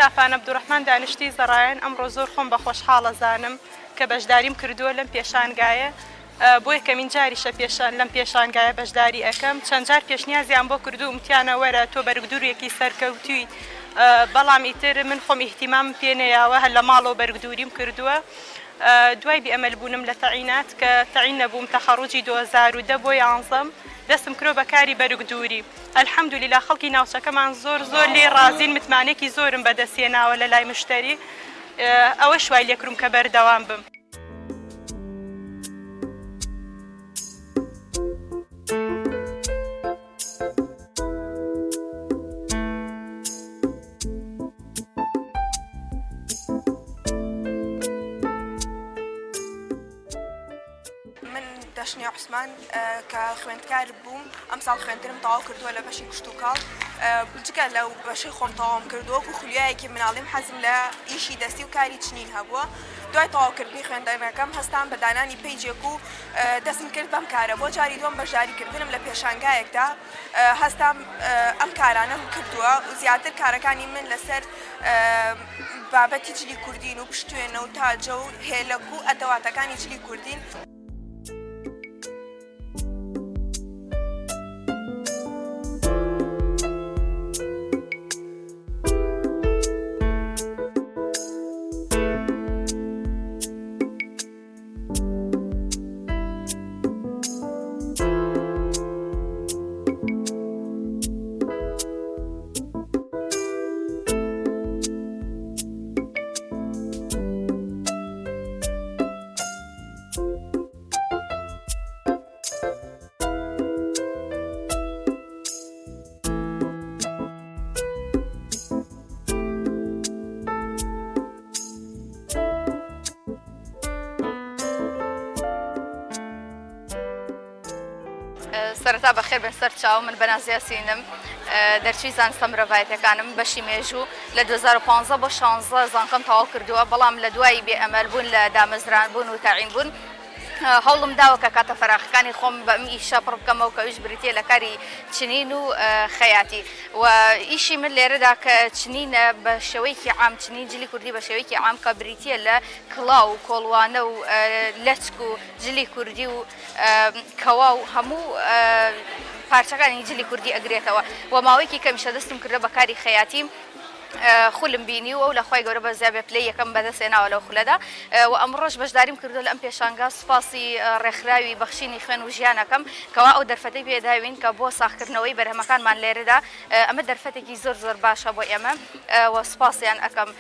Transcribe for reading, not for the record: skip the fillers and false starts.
تافانە عەبدوڕەحمان دانیشتی زەڕایەن ئەمڕۆ زۆر خۆم بە خۆشحاڵەزانم کە بەشداریم کردووە لەم پێشانگایە بۆ یەکەمین جاریشە لەم پێشانگایە بەشداری ئەەکەم چەند جار پێشنیازیان بۆ کردو ومتیانە وەرە تۆ بەرگدوورێکی سەرکەوتووی بەڵام ئیتر من خۆم ئیحتیمام پێ نەیاوە هەر لە ماڵەوە بەرگدووریم کردووە دوای بێئەمەل بوونم لە تەعینات کە تەعین نەبووم تەخەڕوجی 2010 بۆ 11 دەستم کرۆ بەکاری بەرگدووری ئەلحەمدولیلا خەڵکی ناوچەکەمان زۆر لێ ڕازین متمانێکی زۆرم بەدەستێناوە لە لای مشتەری ئەوە شوای لێکروم کە بەردەوام بم. دەشنی عوسمان کە خوێندکار بووم ئەم ساڵ خوێندترم تەواو کردووە لە بەشی کشت و کاڵ جگە لەو بەشەی خۆم تەواوم کردووە و خولیایەکی مناڵیم حەزم لە ئیشی دەستی و کاری چنین هەبووە دوای تەواوکردنی خوێندنەکەم هەستان بە دانانی پیجێک و دەستم کرد بەم کارە بۆ جاری دووەم بەشداریکردنم لە پێشانگایەکدا هەستام ئەم کارانەم کردووە و زیاتر کارەکانی من لەسەر بابەتی جلی کوردین و پشتوێنە و تاجە و هێلک و ئەدەواتەکانی جلی کوردین. سەرەتا بەخێر بێن سەر چاو من بەنازیە سینم دەرچوی زانستە مرۆڤایەتەکانم بەشی مێژوو لە 2015 بۆ 16 زانکەم تەواو کردووە بەڵام لە دوایی بێئەمەل بوون لە دامەزران بوون و تاعین بوون هەوڵم داوە کە کاتە فەراغەکانی خۆم بە ئەم ئیشە پڕ بکەمەوە کە ئەویش بریتیە لە کاری چنین و خەیاتی و ئیشی من لێرەدا کە چنینە بە شێوەیەکی عام چنین جلی کوردی بە شێوەیەکی عام کە بریتیە لە کڵاو و کۆڵوانە و لەچک و جلی کوردی و کەوا و هەموو پارچەکانی جلی کوردی ئەگرێتەوە و ماوەیەکی کەمیشە دەستم کردە بە کاری خەیاتیم خولم بینی و لە خۆی گەورە بە زیابێ پلەی یەکەم بەدەستێناوە لەو خولەدا و ئەمڕۆژ بەشداریم کردو لە ئەم پێشانگا سوپاسی ڕێکخراوی بەخشینی خوێن و ژیانەکەم کەوا ئەو دەرفەتەی پێداوین کە بۆ ساختکردنەوەی بەرهەمەکانمان لێرەدا ئەمە دەرفەتێکی زۆر باشە بۆ ئێمە و سوپاسیان ئەەکەم.